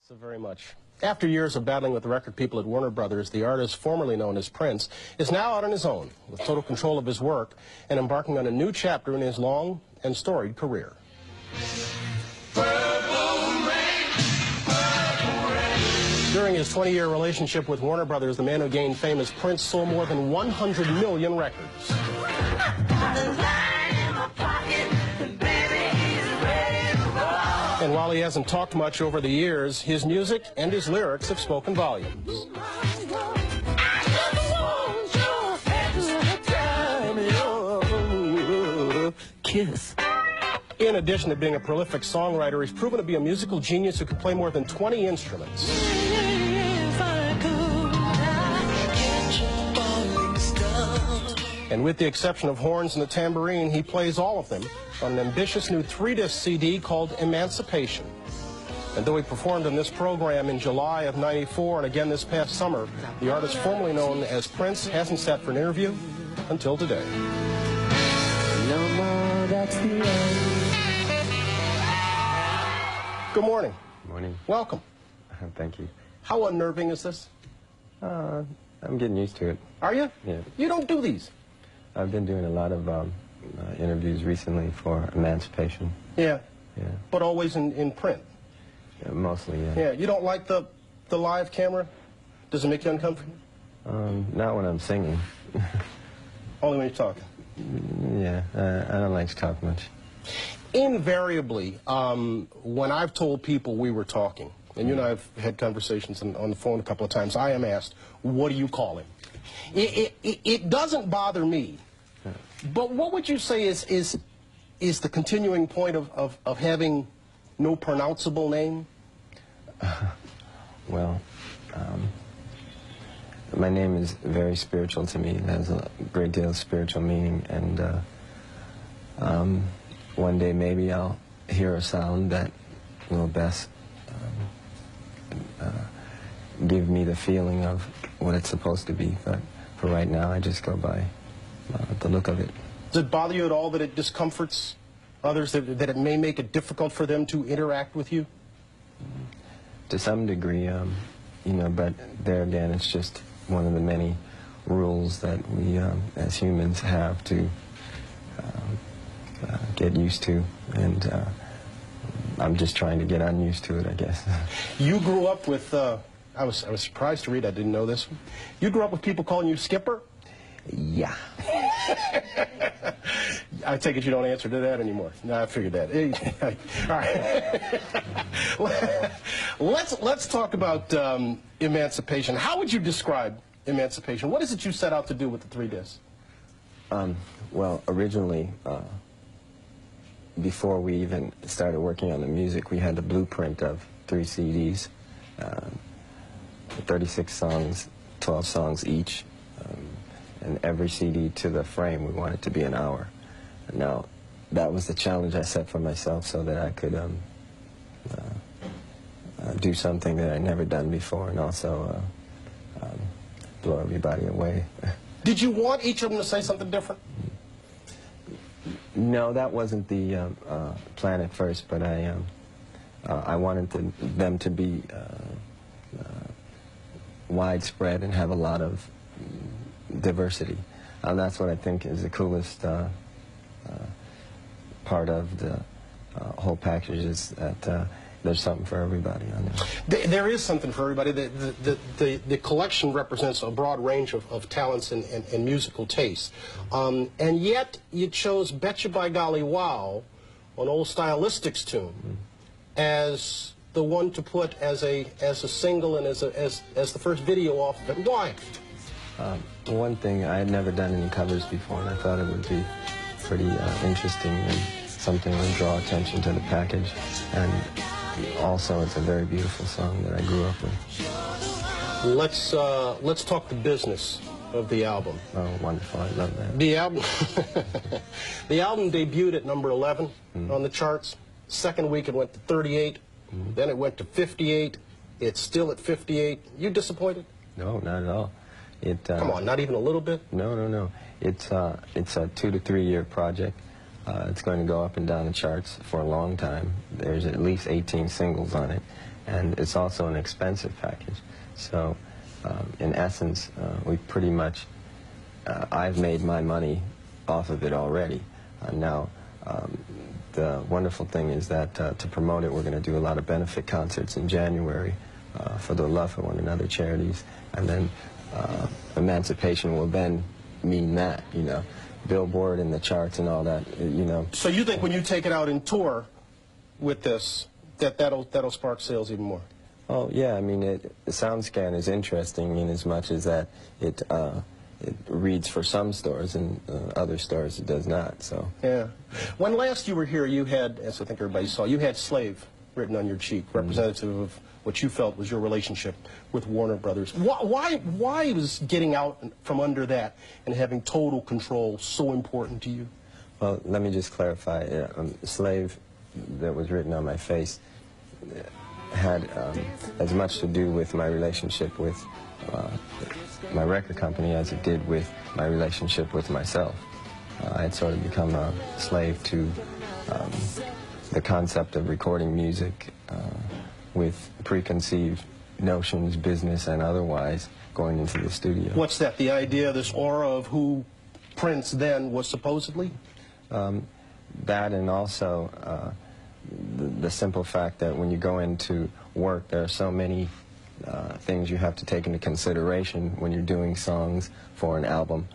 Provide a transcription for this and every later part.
So very much. After years of battling with the record people at Warner Brothers, the artist formerly known as Prince is now out on his own with total control of his work and embarking on a new chapter in his long and storied career. During his 20-year relationship with Warner Brothers, the man who gained fame as Prince sold more than 100 million records. And while he hasn't talked much over the years, his music and his lyrics have spoken volumes. Kiss. In addition to being a prolific songwriter, he's proven to be a musical genius who can play more than 20 instruments. And with the exception of horns and the tambourine, he plays all of them on an ambitious new 3-disc CD called Emancipation. And though he performed in this program in July of '94 and again this past summer, the artist formerly known as Prince hasn't sat for an interview until today. No more, that's the end. Good morning. Morning. Welcome. Thank you. How unnerving is this? I'm getting used to it. Are you? Yeah. You don't do these. I've been doing a lot of interviews recently for Emancipation. Yeah. Yeah. But always in print. Yeah, mostly, yeah. Yeah. You don't like the live camera? Does it make you uncomfortable? Not when I'm singing. Only when you're talking. Yeah, I don't like to talk much. Invariably, when I've told people we were talking, and you and I have had conversations on the phone a couple of times, I am asked, what do you call him? It doesn't bother me, but what would you say is the continuing point of having no pronounceable name? Well, my name is very spiritual to me. It has a great deal of spiritual meaning, and one day maybe I'll hear a sound that will best give me the feeling of what it's supposed to be. But for right now, I just go by the look of it. Does it bother you at all that it discomforts others, that it may make it difficult for them to interact with you? To some degree, you know, but there again, it's just one of the many rules that we as humans have to get used to, and I'm just trying to get unused to it, I guess. You grew up with, I was surprised to read, I didn't know this. You grew up with people calling you Skipper? Yeah. I take it you don't answer to that anymore. No, I figured that. All right. Let's talk about Emancipation. How would you describe Emancipation? What is it you set out to do with the 3 discs? Well, originally, before we even started working on the music, we had the blueprint of 3 CDs, 36 songs, 12 songs each, and every CD to the frame we wanted to be an hour. Now, that was the challenge I set for myself so that I could do something that I'd never done before, and also blow everybody away. Did you want each of them to say something different? No, that wasn't the plan at first, but I wanted them to be widespread and have a lot of diversity. And that's what I think is the coolest part of the whole package, is that there's something for everybody on there. There is something for everybody. The collection represents a broad range of talents and musical tastes. And yet you chose Betcha by Golly Wow, an old Stylistics tune, as the one to put as a single and as the first video off of it. Why? One thing, I had never done any covers before, and I thought it would be pretty interesting and something that would draw attention to the package. And also, it's a very beautiful song that I grew up with. Let's talk the business of the album. Oh, wonderful! I love that. The album, the album debuted at number 11 on the charts. Second week, it went to 38. Then it went to 58. It's still at 58. You disappointed? No, not at all. Come on, not even a little bit? No. It's a 2 to 3 year project. It's going to go up and down the charts for a long time. There's at least 18 singles on it. and it's also an expensive package. So in essence, we pretty much, I've made my money off of it already. Now, the wonderful thing is that to promote it, we're going to do a lot of benefit concerts in January for the Love for One Another charities, and then emancipation will then mean that, you know, Billboard and the charts and all that, you know. So you think when you take it out in tour with this, that'll spark sales even more? Oh yeah, I mean, SoundScan is interesting in as much as that it reads for some stores and other stores it does not. So yeah. When last you were here, you had, as I think everybody saw, you had Slave written on your cheek, representative of what you felt was your relationship with Warner Brothers. Why was getting out from under that and having total control so important to you? Well, let me just clarify. Slave that was written on my face had as much to do with my relationship with my record company as it did with my relationship with myself. I had sort of become a slave to the concept of recording music with preconceived notions, business and otherwise, going into the studio. What's that, the idea, this aura of who Prince then was supposedly? That, and also the simple fact that when you go into work, there are so many things you have to take into consideration when you're doing songs for an album.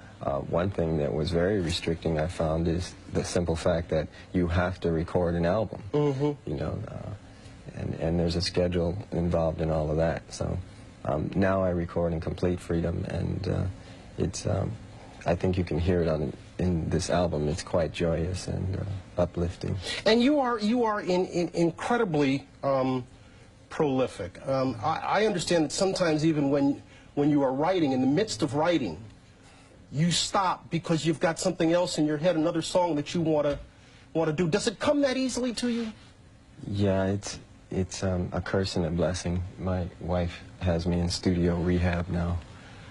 One thing that was very restricting, I found, is the simple fact that you have to record an album. You know, and there's a schedule involved in all of that. So now I record in complete freedom, and it's I think you can hear it in this album. It's quite joyous and uplifting. And you are incredibly prolific. I understand that sometimes even when you are writing, in the midst of writing, you stop because you've got something else in your head, another song that you want to do. Does it come that easily to you? Yeah, it's a curse and a blessing. My wife has me in studio rehab now.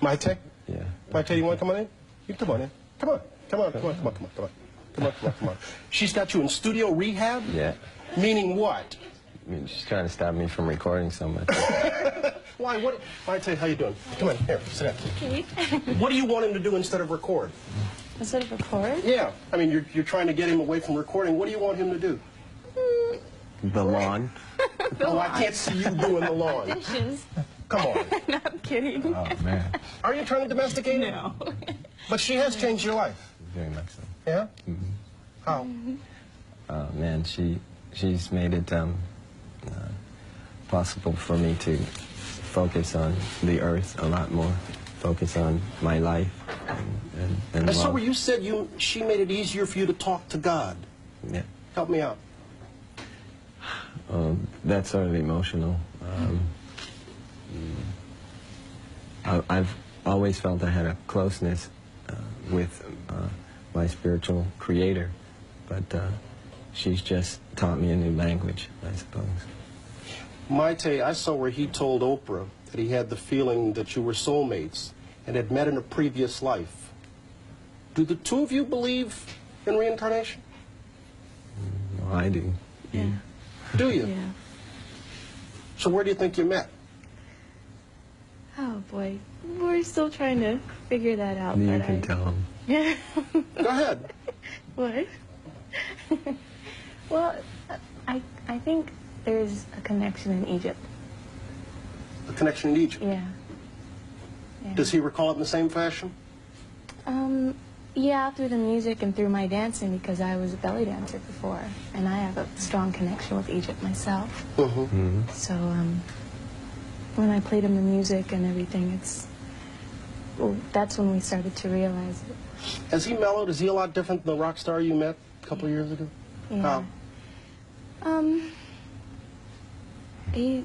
Maite? Yeah. Maite, you want to come on in? You come on in. Come on. Come on. Come on. Come on. Come on. Come on. Come on. Come on. Come on. She's got you in studio rehab? Yeah. Meaning what? I mean, she's trying to stop me from recording so much. Why? What? Maite, how you doing? Come on. Here, sit down. Okay. What do you want him to do instead of record? Instead of record? Yeah. I mean, you're trying to get him away from recording. What do you want him to do? The lawn. Oh, I can't see you doing the lawn. Auditions. Come on. No, I'm kidding. Oh, man. Are you trying to domesticate him? No. But she has changed your life. Very much so. Yeah? How? Man, she's made it possible for me to focus on the earth a lot more, focus on my life, and I saw love. where you said she made it easier for you to talk to God. Yeah. Help me out. That's sort of emotional. I've always felt I had a closeness with my spiritual creator, but she's just taught me a new language, I suppose. Maite, I saw where he told Oprah that he had the feeling that you were soulmates and had met in a previous life. Do the two of you believe in reincarnation? No, I do. Yeah. Do you? Yeah. So where do you think you met? Oh, boy. We're still trying to figure that out. You but can tell him. Yeah. Go ahead. What? Well, I think there's a connection in Egypt. A connection in Egypt. Yeah. Yeah. Does he recall it in the same fashion? Yeah, through the music and through my dancing, because I was a belly dancer before, and I have a strong connection with Egypt myself. So, when I played him the music and everything, that's when we started to realize it. Has he mellowed? Is he a lot different than the rock star you met a couple of years ago? Yeah. How? See,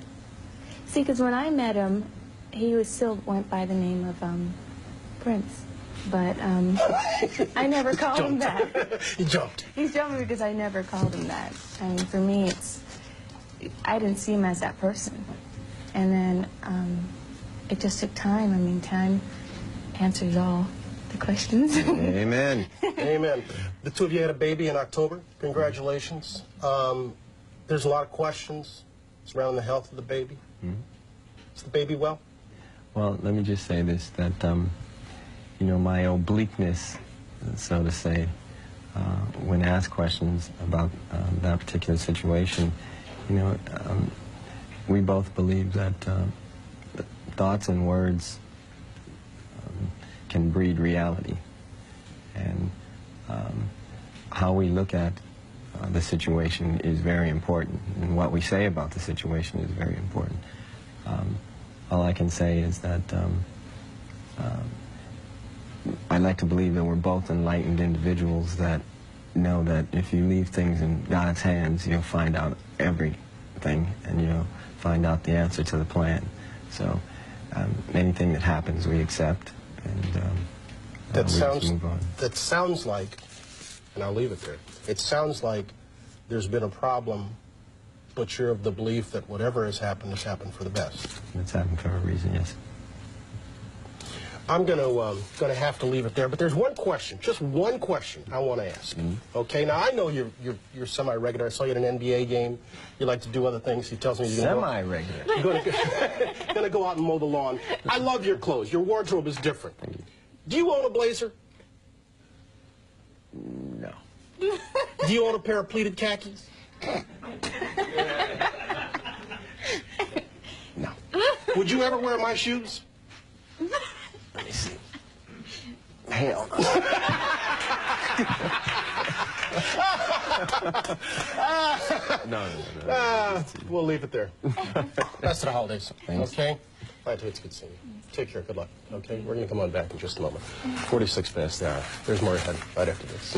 because when I met him, he still went by the name of Prince. But I never called him that. He jumped. He's jumping because I never called him that. I mean, for me, I didn't see him as that person. And then it just took time. I mean, time answers all the questions. Amen. Amen. The two of you had a baby in October. Congratulations. There's a lot of questions. surrounding the health of the baby? Is the baby well? Well, let me just say this, that, you know, my obliqueness, so to say, when asked questions about that particular situation, you know, we both believe that thoughts and words can breed reality. And how we look at the situation is very important, and what we say about the situation is very important. All I can say is that I like to believe that we're both enlightened individuals that know that if you leave things in God's hands, you'll find out everything, and you'll find out the answer to the plan. So anything that happens, we accept, and That we just sounds, move on. that sounds like, and I'll leave it there, it sounds like there's been a problem, but you're of the belief that whatever has happened for the best. It's happened for a reason, yes. I'm gonna have to leave it there, but there's one question, just one question I want to ask. Okay, now I know you're semi-regular. I saw you at an NBA game. You like to do other things. He tells me you're Semi-regular. gonna go out and mow the lawn. I love your clothes. Your wardrobe is different. Do you own a blazer? No. Do you own a pair of pleated khakis? No. Would you ever wear my shoes? Let me see. Hell no. No. We'll leave it there. Best of the holidays. Thanks. Okay? It's good seeing you. Take care. Good luck. Okay? We're going to come on back in just a moment. 46 past the hour. There's more ahead right after this.